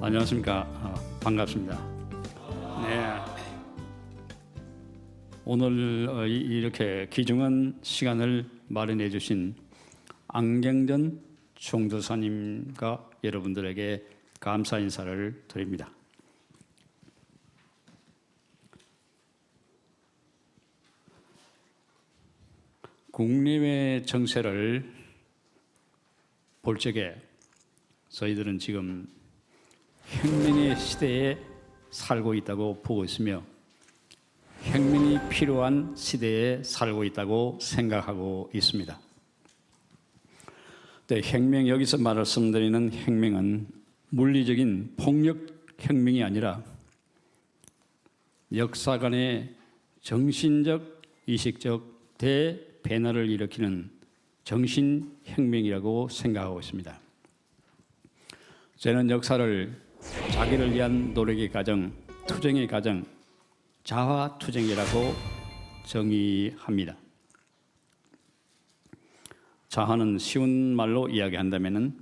안녕하십니까. 반갑습니다. 네. 오늘 이렇게 귀중한 시간을 마련해 주신 안경전 총도사님과 여러분들에게 감사 인사를 드립니다. 국내외 정세를 볼 적에 저희들은 지금 혁명의 시대에 살고 있다고 보고 있으며 혁명이 필요한 시대에 살고 있다고 생각하고 있습니다. 네, 혁명, 여기서 말씀드리는 혁명은 물리적인 폭력 혁명이 아니라 역사관의 정신적, 의식적 대변화를 일으키는 정신혁명이라고 생각하고 있습니다. 저는 역사를 자기를 위한 노력의 과정, 투쟁의 과정, 자화투쟁이라고 정의합니다. 자화는 쉬운 말로 이야기한다면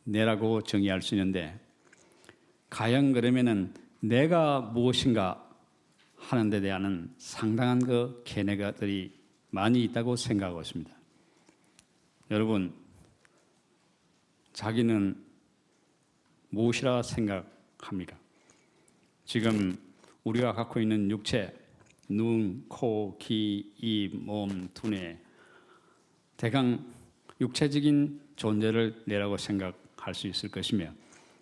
내라고 정의할 수 있는데, 과연 그러면은 내가 무엇인가 하는 데 대한 상당한 그 견해가들이 많이 있다고 생각하고 있습니다. 여러분, 자기는 무엇이라 생각합니까? 지금 우리가 갖고 있는 육체, 눈, 코, 귀, 입, 몸, 두뇌, 대강 육체적인 존재를 내라고 생각할 수 있을 것이며,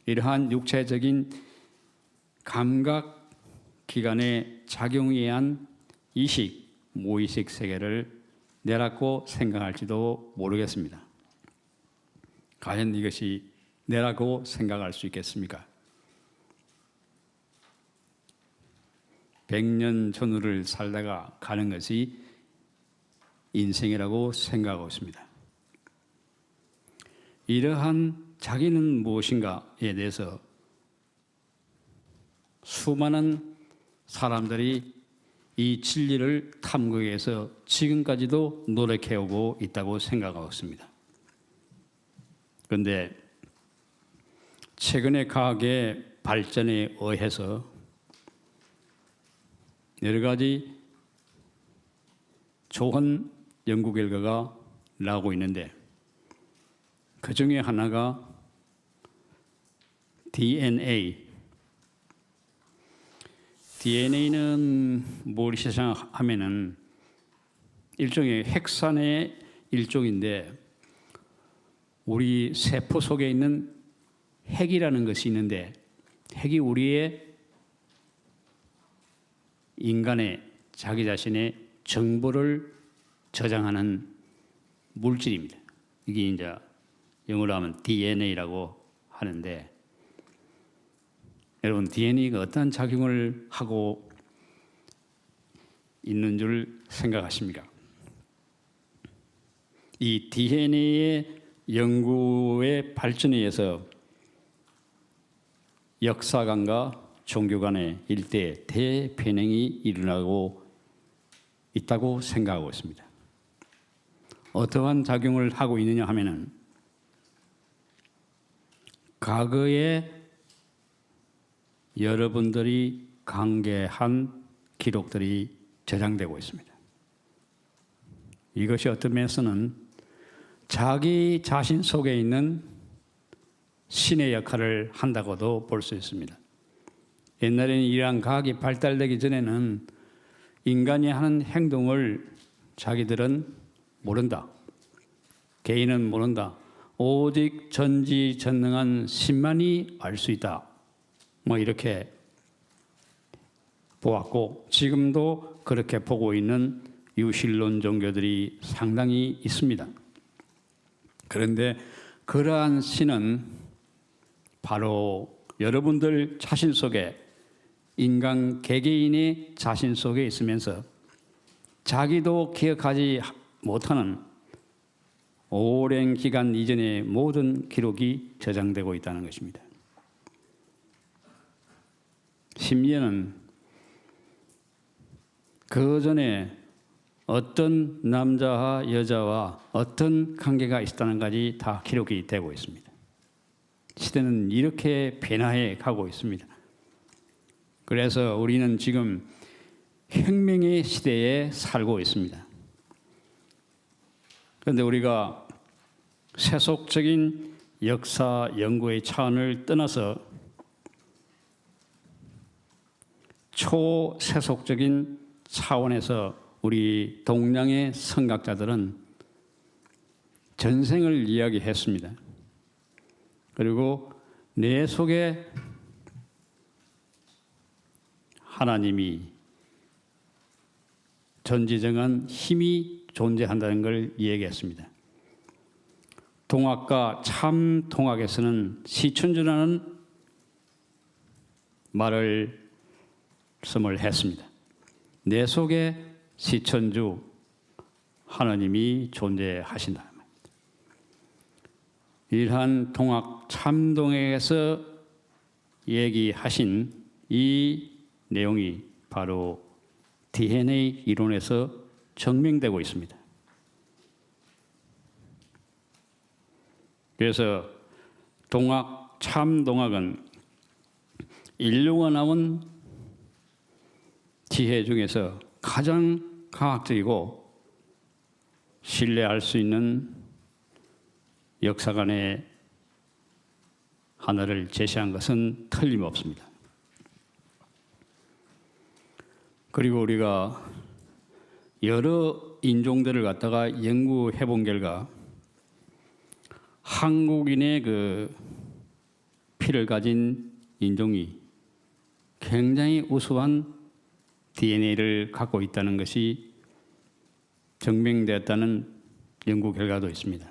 이러한 육체적인 감각 기관의 작용에 의한 의식, 무의식 세계를 내라고 생각할지도 모르겠습니다. 과연 이것이 내라고 생각할 수 있겠습니까? 100년 전후를 살다가 가는 것이 인생이라고 생각하고 있습니다. 이러한 자기는 무엇인가에 대해서 수많은 사람들이 이 진리를 탐구해서 지금까지도 노력해오고 있다고 생각하고 있습니다. 그런데 최근의 과학의 발전에 의해서 여러 가지 좋은 연구 결과가 나오고 있는데, 그 중에 하나가 DNA는 무엇이 생각하면은 일종의 핵산의 일종인데, 우리 세포 속에 있는 핵이라는 것이 있는데, 핵이 우리의 인간의 자기 자신의 정보를 저장하는 물질입니다. 이게 이제 영어로 하면 DNA라고 하는데, 여러분, DNA가 어떤 작용을 하고 있는 줄 생각하십니까? 이 DNA의 연구의 발전에 의해서 역사관과 종교 간의 일대 대변형이 일어나고 있다고 생각하고 있습니다. 어떠한 작용을 하고 있느냐 하면은, 과거에 여러분들이 관계한 기록들이 저장되고 있습니다. 이것이 어떤 면에서는 자기 자신 속에 있는 신의 역할을 한다고도 볼 수 있습니다. 옛날에는 이러한 과학이 발달되기 전에는 인간이 하는 행동을 자기들은 모른다. 개인은 모른다. 오직 전지전능한 신만이 알 수 있다. 이렇게 보았고, 지금도 그렇게 보고 있는 유실론 종교들이 상당히 있습니다. 그런데 그러한 신은 바로 여러분들 자신 속에, 인간 개개인의 자신 속에 있으면서 자기도 기억하지 못하는 오랜 기간 이전의 모든 기록이 저장되고 있다는 것입니다. 심지어는 그 전에 어떤 남자와 여자와 어떤 관계가 있었다는 것이 다 기록이 되고 있습니다. 시대는 이렇게 변화해 가고 있습니다. 그래서 우리는 지금 혁명의 시대에 살고 있습니다. 그런데 우리가 세속적인 역사 연구의 차원을 떠나서 초세속적인 차원에서 우리 동양의 선각자들은 전생을 이야기했습니다. 그리고 내 속에 하나님이 전지정한 힘이 존재한다는 걸 얘기했습니다. 동학과 참 동학에서는 시천주라는 말을 했습니다. 내 속에 시천주 하나님이 존재하신다. 이러한 동학 참동학에서 얘기하신 이 내용이 바로 DNA 이론에서 증명되고 있습니다. 그래서 동학, 참동학은 인류가 나온 지혜 중에서 가장 과학적이고 신뢰할 수 있는 역사관의 하나를 제시한 것은 틀림없습니다. 그리고 우리가 여러 인종들을 갖다가 연구해 본 결과 한국인의 그 피를 가진 인종이 굉장히 우수한 DNA를 갖고 있다는 것이 증명되었다는 연구 결과도 있습니다.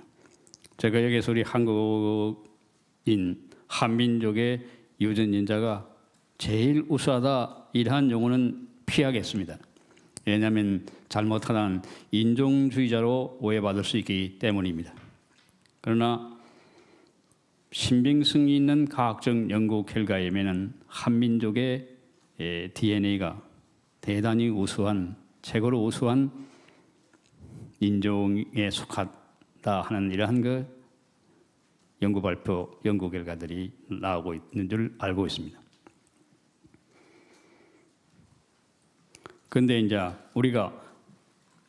제가 여기서 우리 한국인, 한민족의 유전인자가 제일 우수하다 이러한 용어는 피하겠습니다. 왜냐하면 잘못하면 인종주의자로 오해받을 수 있기 때문입니다. 그러나 신빙성이 있는 과학적 연구 결과에 의하면 한민족의 DNA가 대단히 우수한, 최고로 우수한 인종에 속하다 하는 이러한 그 연구 발표, 연구 결과들이 나오고 있는 줄 알고 있습니다. 그런데 이제 우리가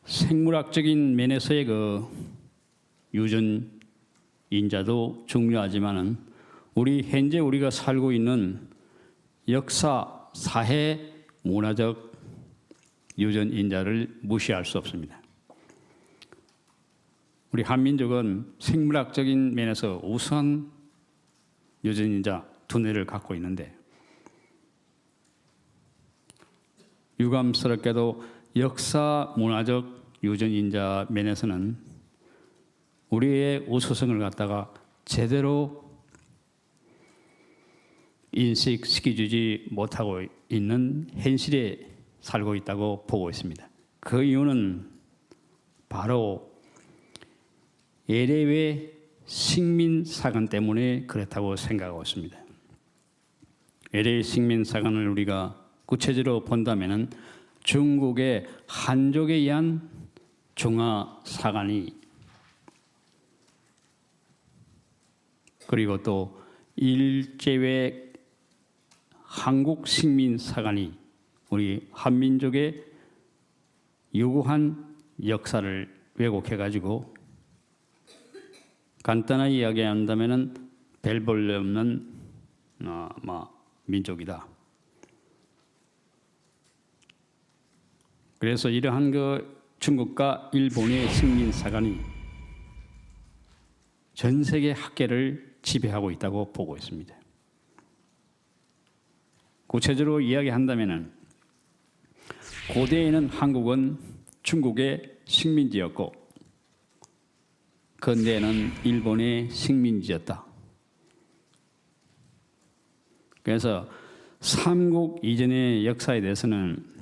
생물학적인 면에서의 그 유전 인자도 중요하지만은 우리 현재 우리가 살고 있는 역사, 사회, 문화적 유전 인자를 무시할 수 없습니다. 우리 한민족은 생물학적인 면에서 우수한 유전 인자 두뇌를 갖고 있는데 유감스럽게도 역사, 문화적 유전 인자 면에서는 우리의 우수성을 갖다가 제대로 인식시켜주지 못하고 있는 현실에 살고 있다고 보고 있습니다. 그 이유는 바로 LA의 식민사관 때문에 그렇다고 생각하고 있습니다. LA 식민사관을 우리가 구체적으로 본다면 중국의 한족에 의한 중화사관이 그리고 또 일제의 한국 식민사관이 우리 한민족의 유구한 역사를 왜곡해가지고 간단하게 이야기한다면 별 볼 없는 민족이다. 그래서 이러한 그 중국과 일본의 식민사관이 전 세계 학계를 지배하고 있다고 보고 있습니다. 구체적으로 이야기한다면 고대에는 한국은 중국의 식민지였고 근대에는 일본의 식민지였다. 그래서 삼국 이전의 역사에 대해서는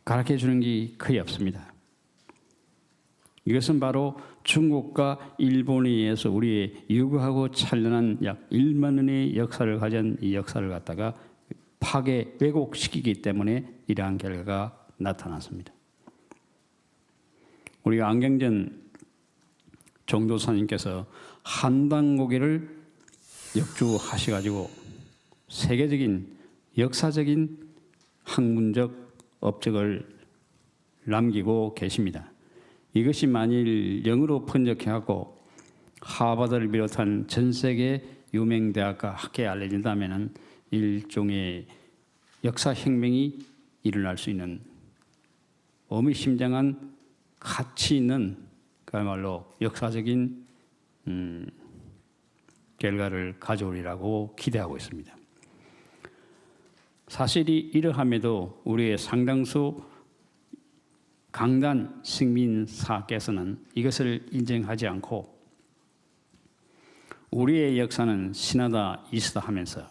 가르쳐 주는 게 거의 없습니다. 이것은 바로 중국과 일본에 의해서 우리의 유구하고 찬란한 약 1만 년의 역사를 가진 이 역사를 갖다가 파괴, 왜곡시키기 때문에 이러한 결과가 나타났습니다. 우리 안경전 종도사님께서 한당고개를 역주하셔가지고 세계적인 역사적인 학문적 업적을 남기고 계십니다. 이것이 만일 영어로 번역해갖고 하버드를 비롯한 전 세계 유명 대학과 학계에 알려진다면 일종의 역사혁명이 일어날 수 있는 어미심장한 가치 있는 그야말로 역사적인 결과를 가져오리라고 기대하고 있습니다. 사실이 이러함에도 우리의 상당수 강단 식민사께서는 이것을 인정하지 않고 우리의 역사는 신하다 이스다 하면서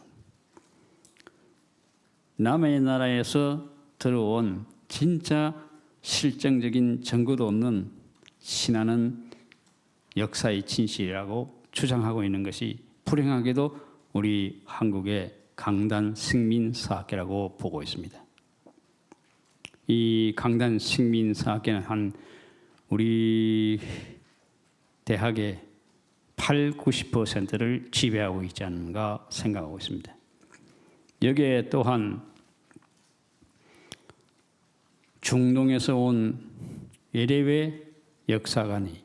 남의 나라에서 들어온 진짜 실정적인 증거도 없는 신하는 역사의 진실이라고 주장하고 있는 것이 불행하게도 우리 한국의 강단 식민사학계라고 보고 있습니다. 이 강단 식민사학계는 한 우리 대학의 80~90%를 지배하고 있지 않는가 생각하고 있습니다. 여기에 또한 중동에서 온 예레외 역사관이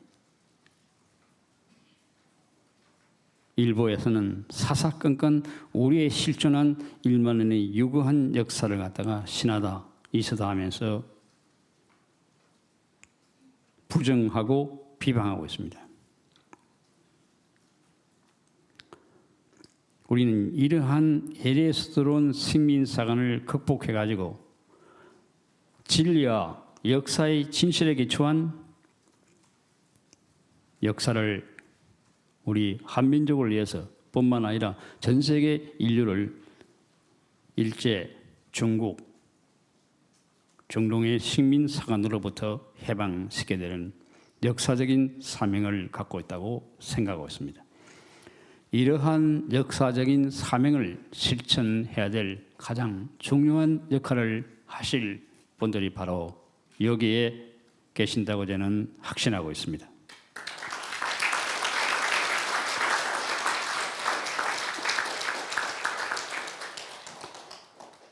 일부에서는 사사건건 우리의 실존한 1만 년의 유구한 역사를 갖다가 신하다 이스다 하면서 부정하고 비방하고 있습니다. 우리는 이러한 예리에서 들어온 식민사관을 극복해가지고 진리와 역사의 진실에 기초한 역사를 우리 한민족을 위해서 뿐만 아니라 전 세계 인류를 일제, 중국, 중동의 식민사관으로부터 해방시켜야 되는 역사적인 사명을 갖고 있다고 생각하고 있습니다. 이러한 역사적인 사명을 실천해야 될 가장 중요한 역할을 하실 분들이 바로 여기에 계신다고 저는 확신하고 있습니다.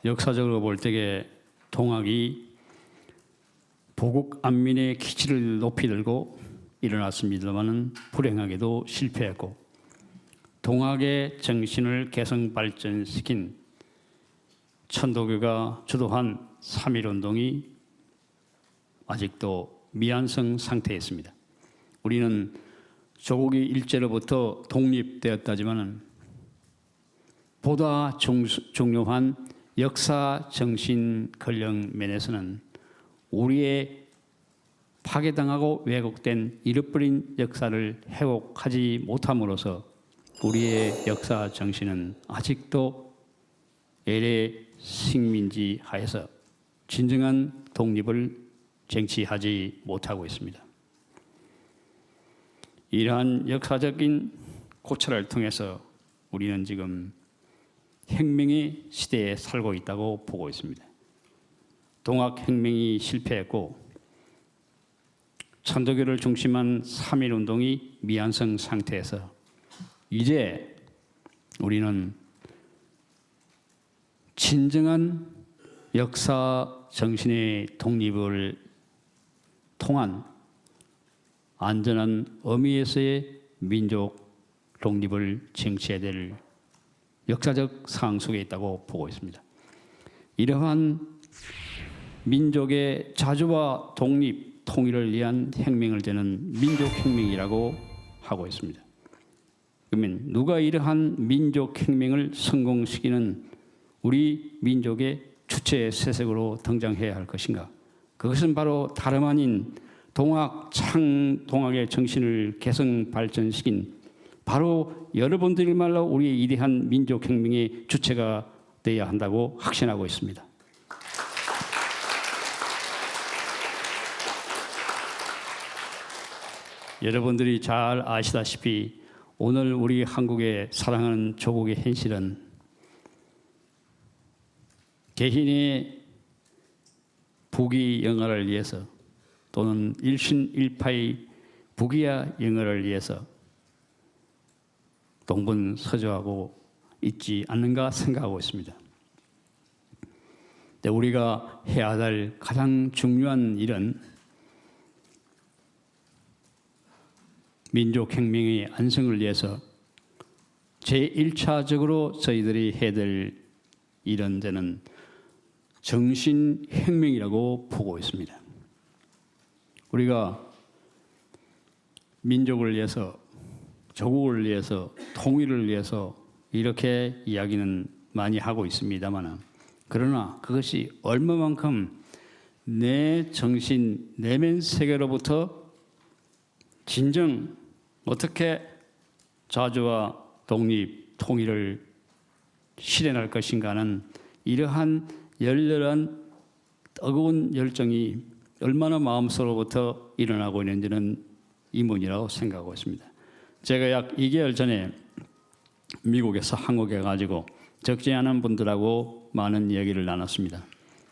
역사적으로 볼 때에 동학이 보국 안민의 기치를 높이 들고 일어났습니다마는 불행하게도 실패했고 동학의 정신을 개성 발전시킨 천도교가 주도한 3.1운동이 아직도 미완성 상태에 있습니다. 우리는 조국이 일제로부터 독립되었다지만 보다 중요한 역사 정신 권력 면에서는 우리의 파괴당하고 왜곡된 잃어버린 역사를 회복하지 못함으로써 우리의 역사 정신은 아직도 LA 식민지 하에서 진정한 독립을 쟁취하지 못하고 있습니다. 이러한 역사적인 고찰을 통해서 우리는 지금 혁명의 시대에 살고 있다고 보고 있습니다. 동학혁명이 실패했고 천도교를 중심한 3.1운동이 미완성 상태에서 이제 우리는 진정한 역사 정신의 독립을 통한 안전한 의미에서의 민족 독립을 쟁취해야 될 역사적 상황 속에 있다고 보고 있습니다. 이러한 민족의 자주와 독립, 통일을 위한 혁명을 저는 민족혁명이라고 하고 있습니다. 그러면 누가 이러한 민족혁명을 성공시키는 우리 민족의 주체 세력으로 등장해야 할 것인가? 그것은 바로 다름 아닌 동학의 정신을 개성 발전시킨 바로 여러분들이말로 우리의 위대한 민족혁명의 주체가 되어야 한다고 확신하고 있습니다. 여러분들이 잘 아시다시피 오늘 우리 한국의 사랑하는 조국의 현실은 개인의 부귀 영화를 위해서 또는 일신일파의 부귀와 영화를 위해서 동분서주하고 있지 않는가 생각하고 있습니다. 근데 우리가 해야 할 가장 중요한 일은 민족혁명의 안성을 위해서 제1차적으로 저희들이 해야 될 이런 데는 정신혁명이라고 보고 있습니다. 우리가 민족을 위해서, 조국을 위해서, 통일을 위해서 이렇게 이야기는 많이 하고 있습니다만, 그러나 그것이 얼마만큼 내 정신, 내면 세계로부터 진정 어떻게 자주와 독립, 통일을 실현할 것인가는 이러한 열렬한 뜨거운 열정이 얼마나 마음속으로부터 일어나고 있는지는 이문이라고 생각하고 있습니다. 제가 약 2개월 전에 미국에서 한국에 가지고 적지 않은 분들하고 많은 이야기를 나눴습니다.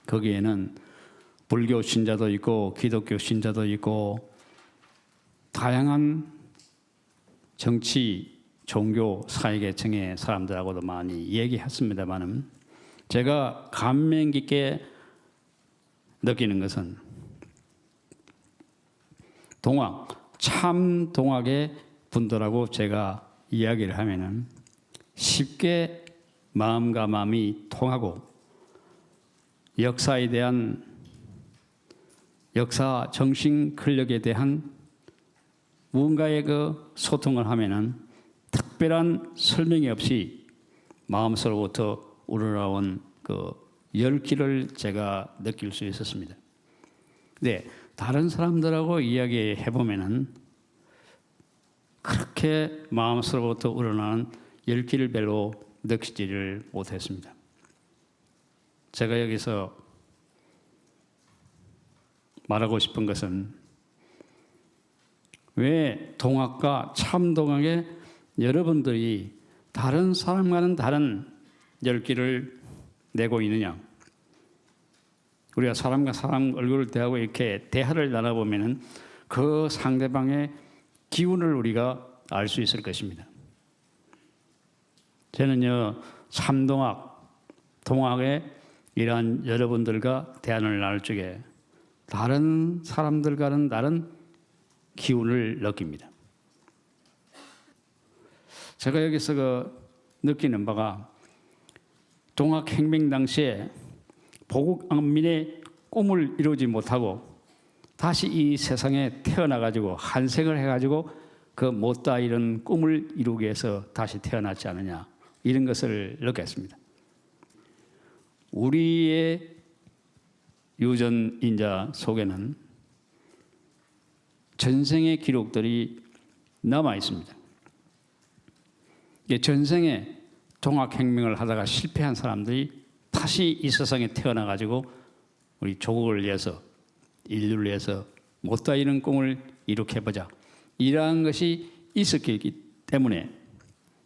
거기에는 불교 신자도 있고 기독교 신자도 있고 다양한 정치, 종교, 사회계층의 사람들하고도 많이 얘기했습니다만 제가 감명 깊게 느끼는 것은 참 동학의 분들하고 제가 이야기를 하면은 쉽게 마음과 마음이 통하고 역사에 대한 역사 정신 근력에 대한 무언가의 그 소통을 하면은 특별한 설명이 없이 마음속으로부터 우러나온 그 열기를 제가 느낄 수 있었습니다. 근데 다른 사람들하고 이야기해 보면은 그렇게 마음속으로부터 우러나는 열기를 별로 느끼지를 못했습니다. 제가 여기서 말하고 싶은 것은 왜 동학과 참동학의 여러분들이 다른 사람과는 다른 열기를 내고 있느냐? 우리가 사람과 사람 얼굴을 대하고 이렇게 대화를 나눠보면은 그 상대방의 기운을 우리가 알 수 있을 것입니다. 저는요, 참동학, 동학의 이러한 여러분들과 대화를 나눌 적에 다른 사람들과는 다른 기운을 느낍니다. 제가 여기서 느끼는 바가 동학혁명 당시에 보국안민의 꿈을 이루지 못하고 다시 이 세상에 태어나가지고 한생을 해가지고 그 못다 이룬 꿈을 이루기 위해서 다시 태어났지 않느냐 이런 것을 느꼈습니다. 우리의 유전인자 속에는 전생의 기록들이 남아 있습니다. 전생에 동학혁명을 하다가 실패한 사람들이 다시 이 세상에 태어나가지고 우리 조국을 위해서 인류를 위해서 못다 이룬 꿈을 이룩해보자 이러한 것이 있었기 때문에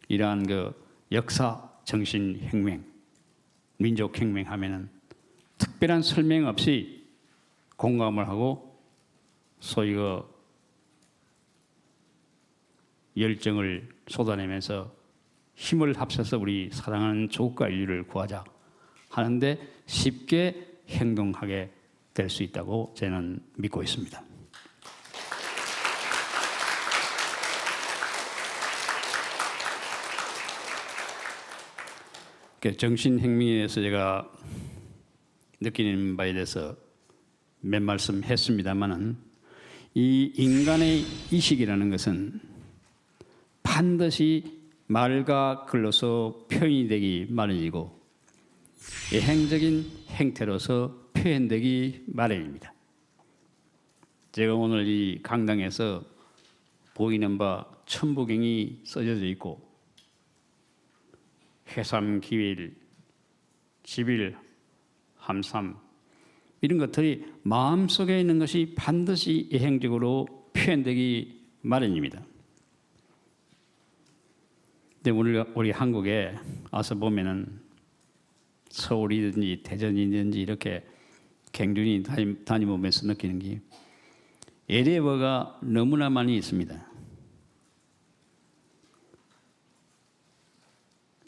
이러한 그 역사 정신혁명, 민족혁명 하면은 특별한 설명 없이 공감을 하고 소위 그 열정을 쏟아내면서 힘을 합쳐서 우리 사랑하는 조국과 인류를 구하자 하는데 쉽게 행동하게 될 수 있다고 저는 믿고 있습니다. 정신혁명에 대해서 제가 느끼는 바에 대해서 몇 말씀 했습니다만은 이 인간의 이식이라는 것은 반드시 말과 글로서 표현이 되기 마련이고 예행적인 행태로서 표현되기 마련입니다. 제가 오늘 이 강당에서 보이는 바 천부경이 써져 있고 해삼, 기일, 지빌, 함삼 이런 것들이 마음속에 있는 것이 반드시 예행적으로 표현되기 마련입니다. 근데 우리 한국에 와서 보면은 서울이든지 대전이든지 이렇게 갱준이 다니면서 느끼는 게 에레버가 너무나 많이 있습니다.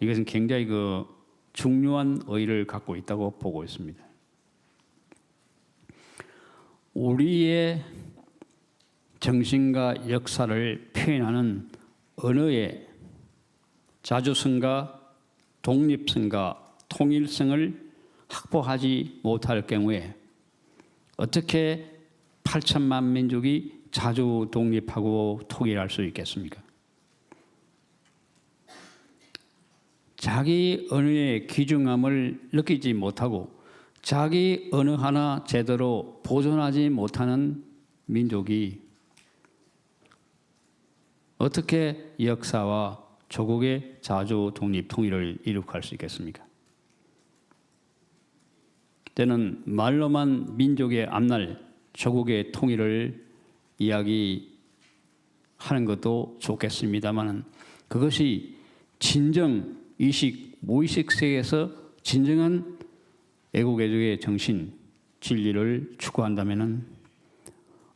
이것은 굉장히 중요한 의의를 갖고 있다고 보고 있습니다. 우리의 정신과 역사를 표현하는 언어의 자주성과 독립성과 통일성을 확보하지 못할 경우에 어떻게 8천만 민족이 자주 독립하고 통일할 수 있겠습니까? 자기 언어의 귀중함을 느끼지 못하고 자기 언어 하나 제대로 보존하지 못하는 민족이 어떻게 역사와 조국의 자주 독립 통일을 이룩할 수 있겠습니까? 때는 말로만 민족의 앞날 조국의 통일을 이야기하는 것도 좋겠습니다만 그것이 진정 무의식 세계에서 진정한 애국애족의 정신, 진리를 추구한다면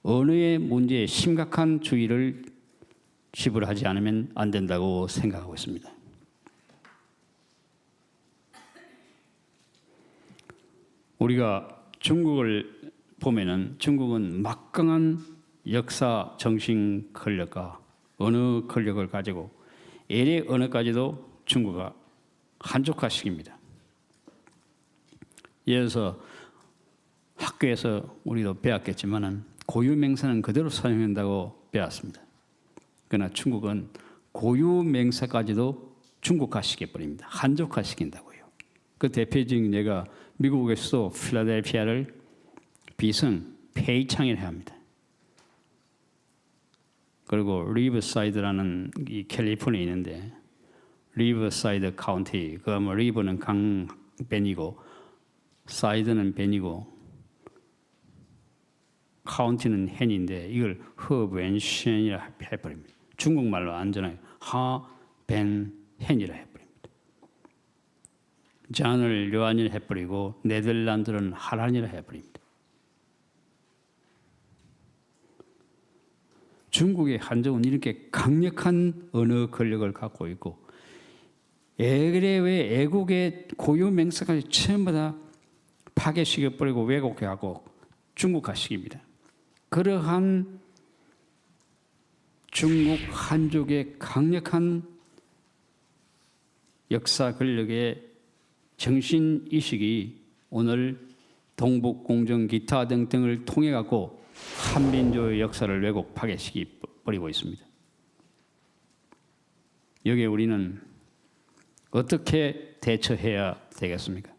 언어의 문제에 심각한 주의를 지불하지 않으면 안 된다고 생각하고 있습니다. 우리가 중국을 보면은 중국은 막강한 역사 정신 권력과 언어 권력을 가지고 LA 언어까지도 중국은 한족화식입니다. 예를 들어서 학교에서 우리도 배웠겠지만은 고유명사는 그대로 사용한다고 배웠습니다. 그러나 중국은 고유명사까지도 중국화시켜 버립니다. 한족화시킨다고요. 그 대표적인 예가 미국의 수도 필라델피아를 비성 페이창이라 합니다. 그리고 리버사이드라는 이 캘리포니아에 있는데 리버사이드 카운티 그 리버는 강변이고 사이드는 변이고 카운티는 hen인데 이걸 허벤쉔이라 해버립니다. 중국말로 안전하게 하벤헨이라 해버립니다. 잔을 요한이라 해버리고 네덜란드는 하란이라 해버립니다. 중국의 한족은 이렇게 강력한 언어 권력을 갖고 있고 에그레의 애국의 고유 맹사까지 전부 다 파괴시켜버리고 왜곡해하고 중국화식입니다. 그러한 중국 한족의 강력한 역사 권력의 정신의식이 오늘 동북공정 기타 등등을 통해 갖고 한민족의 역사를 왜곡 파괴시켜버리고 있습니다. 여기에 우리는 어떻게 대처해야 되겠습니까?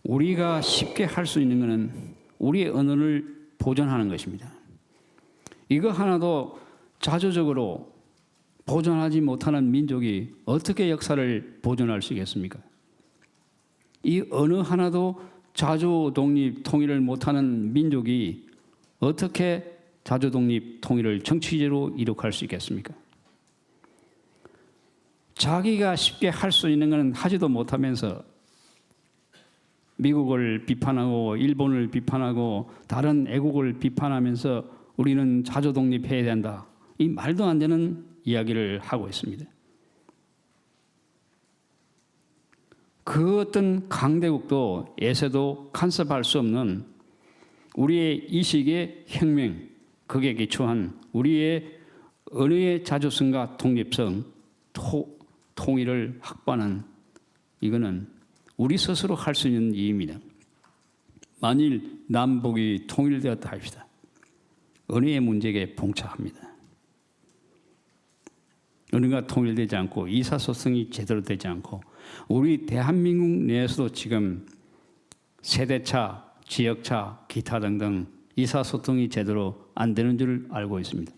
우리가 쉽게 할 수 있는 것은 우리의 언어를 보존하는 것입니다. 이거 하나도 자주적으로 보존하지 못하는 민족이 어떻게 역사를 보존할 수 있겠습니까? 이 언어 하나도 자주 독립 통일을 못하는 민족이 어떻게 자주 독립 통일을 정치적으로 이룩할 수 있겠습니까? 자기가 쉽게 할 수 있는 것은 하지도 못하면서 미국을 비판하고 일본을 비판하고 다른 애국을 비판하면서 우리는 자주 독립해야 된다. 이 말도 안 되는 이야기를 하고 있습니다. 그 어떤 강대국도 예세도 간섭할 수 없는 우리의 이식의 혁명, 그게 기초한 우리의 언어의 자주성과 독립성, 통일을 확보하는 이거는 우리 스스로 할 수 있는 일입니다. 만일 남북이 통일되었다 합시다. 언어의 문제에 봉착합니다. 언어가 통일되지 않고 의사소통이 제대로 되지 않고 우리 대한민국 내에서도 지금 세대차, 지역차, 기타 등등 의사소통이 제대로 안 되는 줄 알고 있습니다.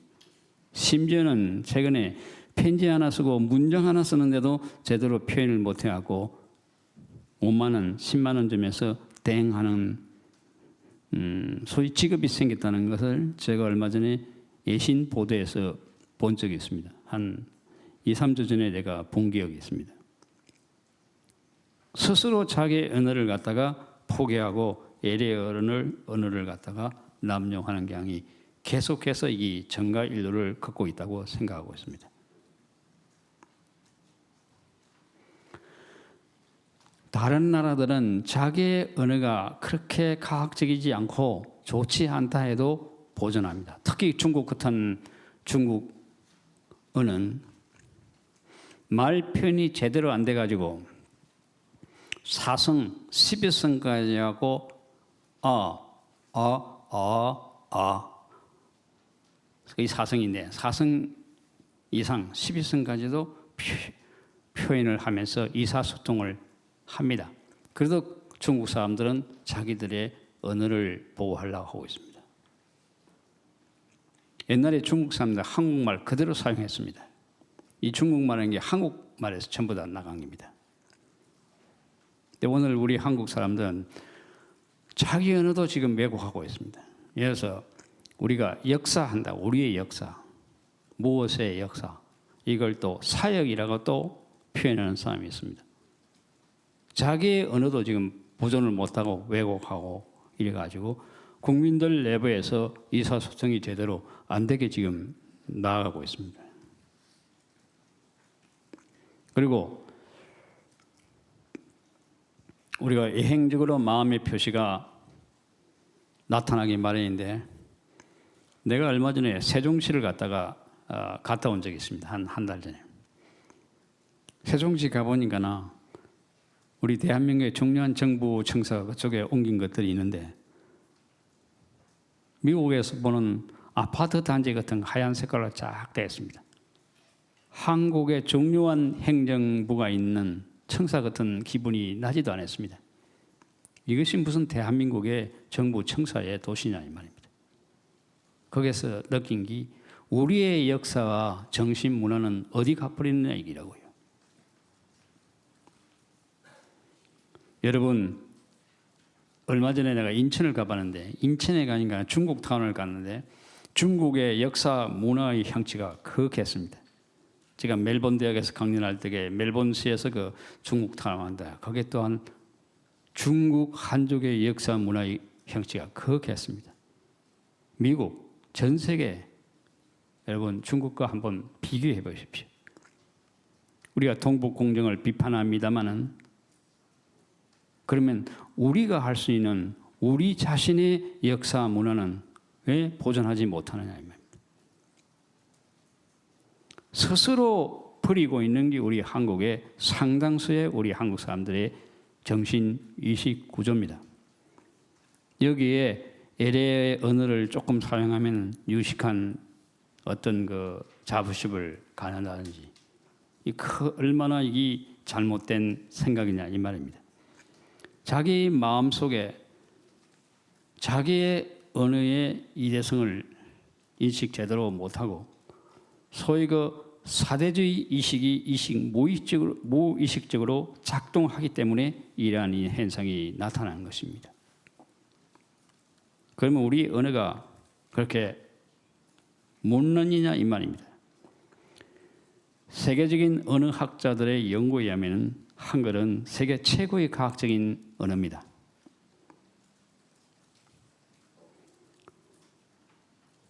심지어는 최근에 편지 하나 쓰고 문장 하나 쓰는데도 제대로 표현을 못해갖고 5만 원, 10만 원 주면서 대행하는 소위 직업이 생겼다는 것을 제가 얼마 전에 예신 보도에서 본 적이 있습니다. 한 2, 3주 전에 내가 본 기억이 있습니다. 스스로 자기 언어를 갖다가 포기하고 LA 언어를 갖다가 남용하는 경향이 계속해서 이 정가 인류를 걷고 있다고 생각하고 있습니다. 다른 나라들은 자기의 언어가 그렇게 과학적이지 않고 좋지 않다 해도 보존합니다. 특히 중국 같은 중국어는 말 표현이 제대로 안 돼가지고 사성, 12성까지 하고 이 사성인데 사성 이상 12성까지도 표현을 하면서 의사소통을 합니다. 그래도 중국 사람들은 자기들의 언어를 보호하려고 하고 있습니다. 옛날에 중국 사람들 한국말 그대로 사용했습니다. 이 중국말은 게 한국말에서 전부 다 나간 겁니다. 근데 오늘 우리 한국 사람들은 자기 언어도 지금 왜곡하고 있습니다. 예를 들어서 우리가 역사한다. 우리의 역사, 무엇의 역사, 이걸 또 사역이라고 또 표현하는 사람이 있습니다. 자기의 언어도 지금 보존을 못하고 왜곡하고 이래가지고 국민들 내부에서 의사소통이 제대로 안 되게 지금 나아가고 있습니다. 그리고 우리가 예행적으로 마음의 표시가 나타나기 마련인데 내가 얼마 전에 세종시를 갔다 온 적이 있습니다. 한 달 전에. 세종시 가보니까 우리 대한민국의 중요한 정부 청사 그쪽에 옮긴 것들이 있는데 미국에서 보는 아파트 단지 같은 하얀 색깔로 쫙 되어 있습니다. 한국의 중요한 행정부가 있는 청사 같은 기분이 나지도 않았습니다. 이것이 무슨 대한민국의 정부 청사의 도시냐 이 말입니다. 거기서 느낀 게 우리의 역사와 정신 문화는 어디 가버리느냐 얘기라고요. 여러분 얼마 전에 내가 인천을 가봤는데 인천에 가니까 중국 타운을 갔는데 중국의 역사 문화의 향취가 거했습니다. 제가 멜번 대학에서 강연할 때에 멜번시에서 그 중국 타운한다. 거기에 또한 중국 한족의 역사 문화의 향취가 거했습니다. 미국 전 세계 여러분 중국과 한번 비교해 보십시오. 우리가 동북 공정을 비판합니다마는 그러면 우리가 할 수 있는 우리 자신의 역사 문화는 왜 보존하지 못하느냐 이 말입니다. 스스로 버리고 있는 게 우리 한국의 상당수의 우리 한국 사람들의 정신 의식 구조입니다. 여기에 LA의 언어를 조금 사용하면 유식한 어떤 그 자부심을 가난다든지 얼마나 이게 잘못된 생각이냐 이 말입니다. 자기 마음 속에 자기의 언어의 이대성을 인식 제대로 못하고 소위 그 사대주의 의식이 무의식적으로 작동하기 때문에 이러한 이 현상이 나타나는 것입니다. 그러면 우리 언어가 그렇게 못난이냐 이 말입니다. 세계적인 언어학자들의 연구에 의하면 한글은 세계 최고의 과학적인 언어입니다.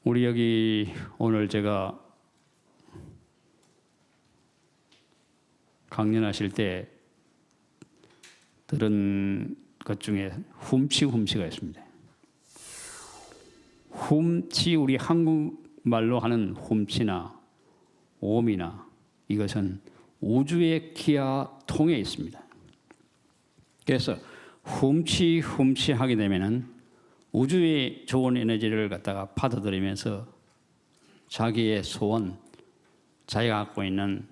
우리 여기 오늘 제가 강연하실 때 들은 것 중에 훔치가 있습니다. 훔치 우리 한국말로 하는 훔치나 오미나 이것은 우주의 기하 통에 있습니다. 그래서 훔치하게 되면은 우주의 좋은 에너지를 갖다가 받아들이면서 자기의 소원, 자기가 갖고 있는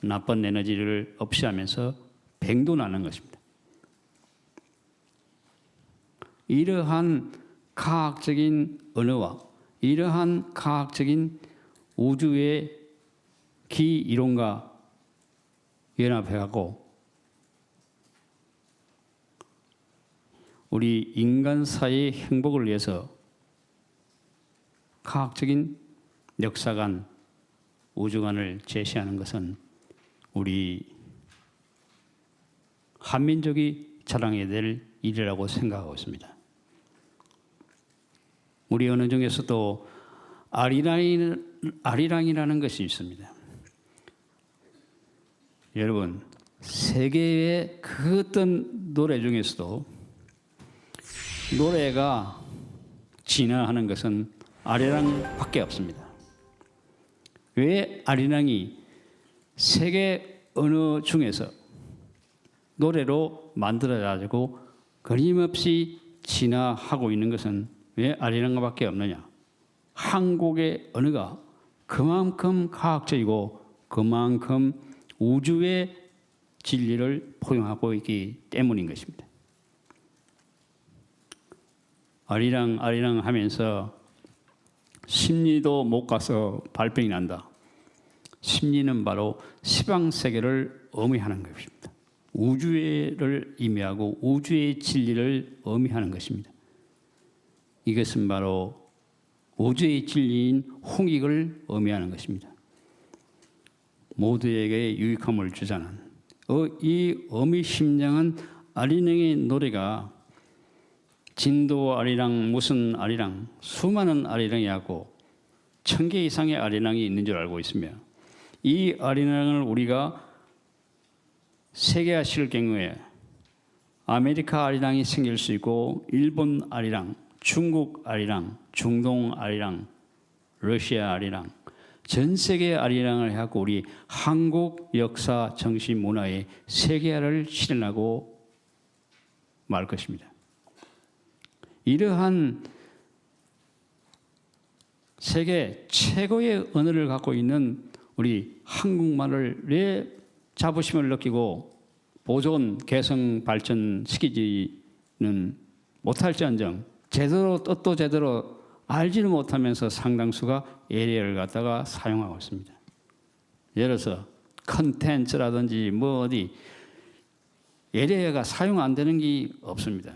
나쁜 에너지를 없애하면서 뱅도나는 것입니다. 이러한 과학적인 언어와 이러한 과학적인 우주의 기 이론과 연합해갖고 우리 인간사의 행복을 위해서 과학적인 역사관, 우주관을 제시하는 것은 우리 한민족이 자랑해야 될 일이라고 생각하고 있습니다. 우리 언어 중에서도 아리랑이라는 것이 있습니다. 여러분, 세계의 그 어떤 노래 중에서도 노래가 진화하는 것은 아리랑밖에 없습니다. 왜 아리랑이 세계 언어 중에서 노래로 만들어가지고 끊임없이 진화하고 있는 것은 왜 아리랑밖에 없느냐? 한국의 언어가 그만큼 과학적이고 그만큼 우주의 진리를 포용하고 있기 때문인 것입니다. 아리랑 하면서 심리도 못 가서 발병이 난다. 심리는 바로 시방 세계를 의미하는 것입니다. 우주를 의미하고 우주의 진리를 의미하는 것입니다. 이것은 바로 우주의 진리인 홍익을 의미하는 것입니다. 모두에게 유익함을 주자는 이 의미심장한 아리랑의 노래가 진도 아리랑 무슨 아리랑 수많은 아리랑이 하고 1000개 이상의 아리랑이 있는 줄 알고 있으며 이 아리랑을 우리가 세계화시킬 경우에 아메리카 아리랑이 생길 수 있고 일본 아리랑, 중국 아리랑, 중동 아리랑, 러시아 아리랑 전 세계 아리랑을 해갖고 우리 한국 역사, 정신, 문화의 세계화를 실현하고 말 것입니다. 이러한 세계 최고의 언어를 갖고 있는 우리 한국말을 왜 자부심을 느끼고 보존, 개성, 발전시키지는 못할지언정 제대로 뜻도 제대로 알지는 못하면서 상당수가 예리를 갖다가 사용하고 있습니다. 예를 들어서 컨텐츠라든지 뭐 어디 예리가 사용 안 되는 게 없습니다.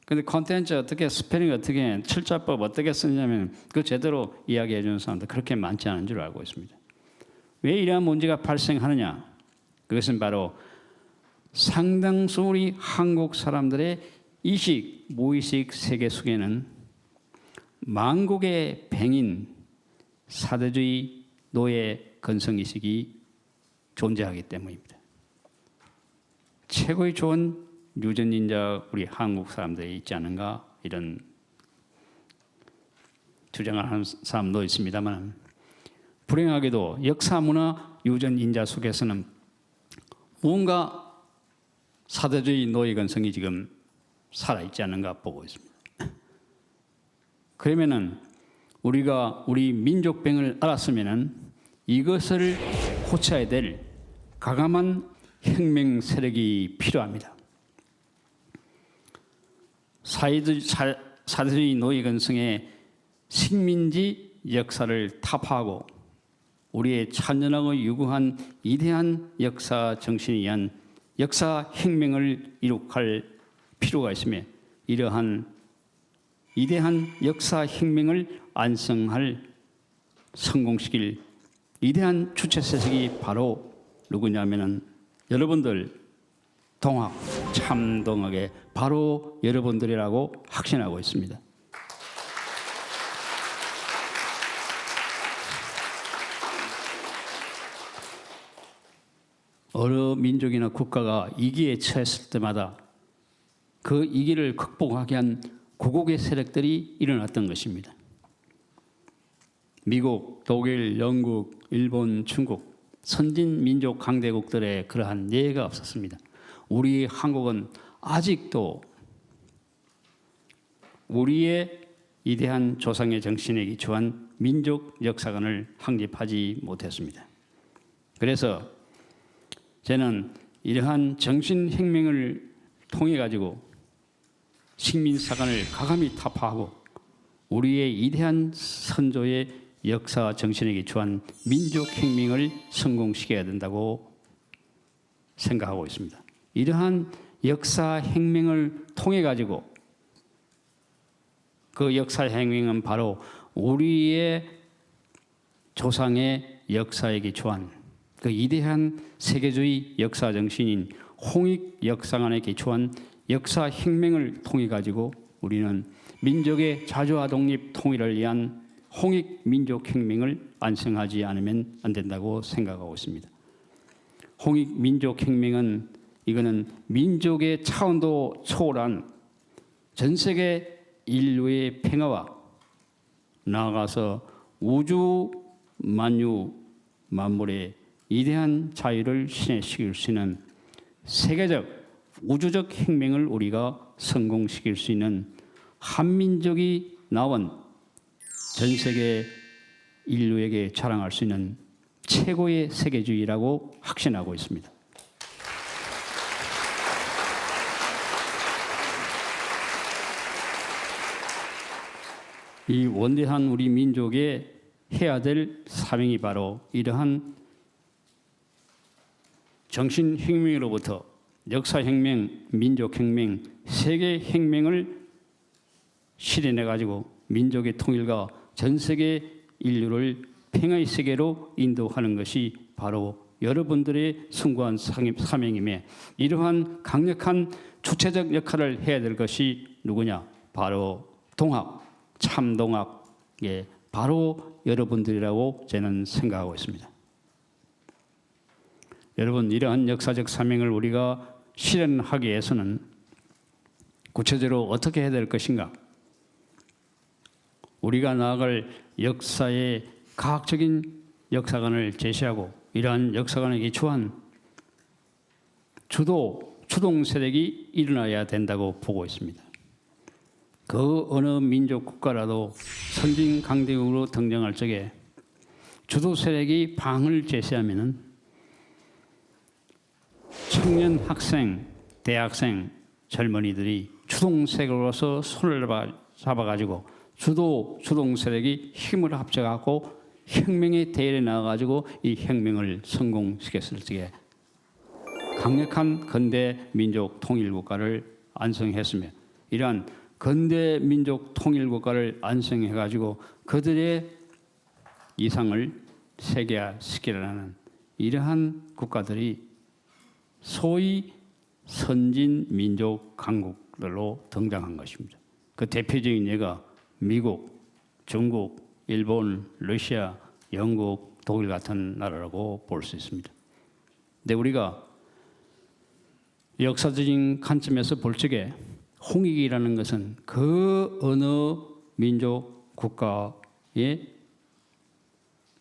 근데 컨텐츠 어떻게 스페링 어떻게 철자법 어떻게 쓰냐면 그 제대로 이야기해 주는 사람들 그렇게 많지 않은 줄 알고 있습니다. 왜 이러한 문제가 발생하느냐? 그것은 바로 상당수 우리 한국 사람들의 이식, 무의식 세계 속에는 만국의 뱅인 사대주의 노예 건성의식이 존재하기 때문입니다. 최고의 좋은 유전인자 우리 한국 사람들이 있지 않은가 이런 주장을 하는 사람도 있습니다만 불행하게도 역사 문화 유전인자 속에서는 뭔가 사대주의 노예 건성이 지금 살아있지 않는가 보고 있습니다. 그러면은 우리가 우리 민족병을 알았으면은 이것을 고쳐야 될 과감한 혁명 세력이 필요합니다. 사대주의 노예 건성의 식민지 역사를 타파하고 우리의 찬연하고 유구한 위대한 역사 정신에 의한 역사 혁명을 이룩할 필요가 있으며 이러한 위대한 역사 혁명을 완성할 성공시킬 위대한 주체 세력이 바로 누구냐면은 여러분들 동학 참동학의 바로 여러분들이라고 확신하고 있습니다. 어느 민족이나 국가가 위기에 처했을 때마다 그 위기를 극복하게 한 구국의 세력들이 일어났던 것입니다. 미국, 독일, 영국, 일본, 중국 선진 민족 강대국들의 그러한 예가 없었습니다. 우리 한국은 아직도 우리의 위대한 조상의 정신에 기초한 민족 역사관을 확립하지 못했습니다. 그래서 저는 이러한 정신혁명을 통해 가지고 식민사관을 과감히 타파하고 우리의 위대한 선조의 역사 정신에 기초한 민족혁명을 성공시켜야 된다고 생각하고 있습니다. 이러한 역사혁명을 통해 가지고 그 역사혁명은 바로 우리의 조상의 역사에 기초한 그 위대한 세계주의 역사 정신인 홍익 역사관에 기초한 역사혁명을 통해 가지고 우리는 민족의 자주와 독립 통일을 위한 홍익 민족혁명을 완성하지 않으면 안 된다고 생각하고 있습니다. 홍익 민족혁명은 이거는 민족의 차원도 초월한 전 세계 인류의 평화와 나아가서 우주 만유 만물의 위대한 자유를 실현시킬 수 있는 세계적 우주적 혁명을 우리가 성공시킬 수 있는 한민족이 나온 전 세계 인류에게 자랑할 수 있는 최고의 세계주의라고 확신하고 있습니다. 이 원대한 우리 민족의 해야 될 사명이 바로 이러한 정신혁명으로부터 역사혁명, 민족혁명, 세계혁명을 실현해가지고 민족의 통일과 전 세계 인류를 평화의 세계로 인도하는 것이 바로 여러분들의 숭고한 사명임에 이러한 강력한 주체적 역할을 해야 될 것이 누구냐? 바로 동학, 참동학의 바로 여러분들이라고 저는 생각하고 있습니다. 여러분, 이러한 역사적 사명을 우리가 실현하기 위해서는 구체적으로 어떻게 해야 될 것인가? 우리가 나아갈 역사의 과학적인 역사관을 제시하고 이러한 역사관에 기초한 주동 세력이 일어나야 된다고 보고 있습니다. 그 어느 민족 국가라도 선진 강대국으로 등장할 적에 주도 세력이 방을 제시하면은 청년 학생, 대학생, 젊은이들이 주동 세력으로서 손을 잡아가지고 주동 세력이 힘을 합쳐갖고 혁명의 대열에 나와가지고 이 혁명을 성공시켰을 적에 강력한 근대 민족 통일 국가를 안성했으며 이러한 근대 민족 통일 국가를 안성해가지고 그들의 이상을 세계화시키려는 이러한 국가들이 소위 선진 민족 강국들로 등장한 것입니다. 그 대표적인 예가 미국, 중국, 일본, 러시아, 영국, 독일 같은 나라라고 볼 수 있습니다. 근데 우리가 역사적인 관점에서 볼 적에 홍익이라는 것은 그 어느 민족 국가의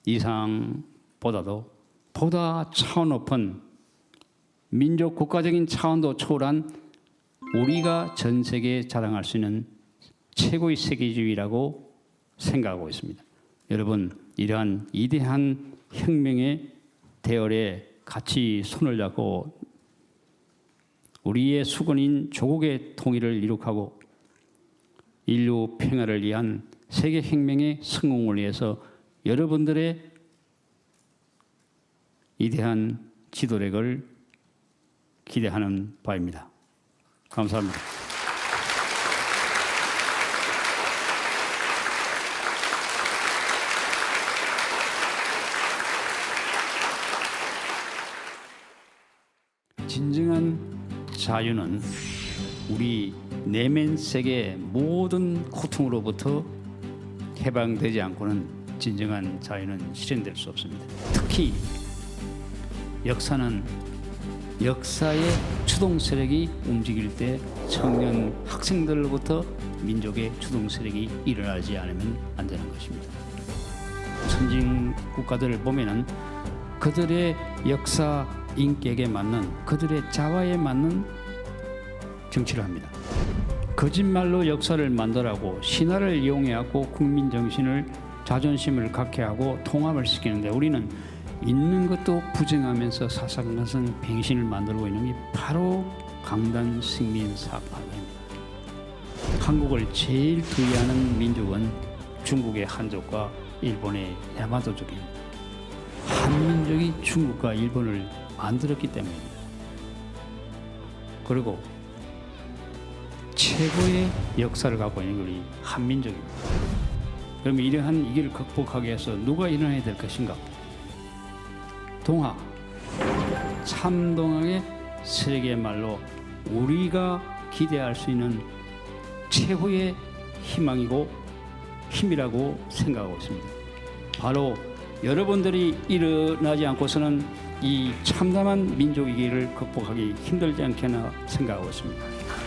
이상보다도 보다 차원 높은 민족 국가적인 차원도 초월한 우리가 전 세계에 자랑할 수 있는 최고의 세계주의라고 생각하고 있습니다. 여러분, 이러한 위대한 혁명의 대열에 같이 손을 잡고 우리의 수건인 조국의 통일을 이룩하고 인류 평화를 위한 세계혁명의 성공을 위해서 여러분들의 위대한 지도력을 기대하는 바입니다. 감사합니다. 진정한 자유는 우리 내면 세계의 모든 고통으로부터 해방되지 않고는 진정한 자유는 실현될 수 없습니다. 특히 역사는 역사의 추동 세력이 움직일 때 청년 학생들로부터 민족의 추동 세력이 일어나지 않으면 안 되는 것입니다. 선진 국가들을 보면은 그들의 역사 인격에 맞는 그들의 자화에 맞는 정치를 합니다. 거짓말로 역사를 만들어가고 신화를 이용해갖고 국민 정신을 자존심을 갖게 하고 통합을 시키는데 우리는 있는 것도 부정하면서 사상가성 뱅신을 만들고 있는 게 바로 강단 식민 사파입니다. 한국을 제일 두려워하는 민족은 중국의 한족과 일본의 야마토족입니다. 한민족이 중국과 일본을 만들었기 때문입니다. 그리고 최고의 역사를 갖고 있는 우리 한민족입니다. 그러면 이러한 이 길을 극복하기 위해서 누가 일어나야 될 것인가? 동학, 참동학의 세계의 말로 우리가 기대할 수 있는 최고의 희망이고 힘이라고 생각하고 있습니다. 바로 여러분들이 일어나지 않고서는 이 참담한 민족 위기를 극복하기 힘들지 않겠나 생각하고 있습니다.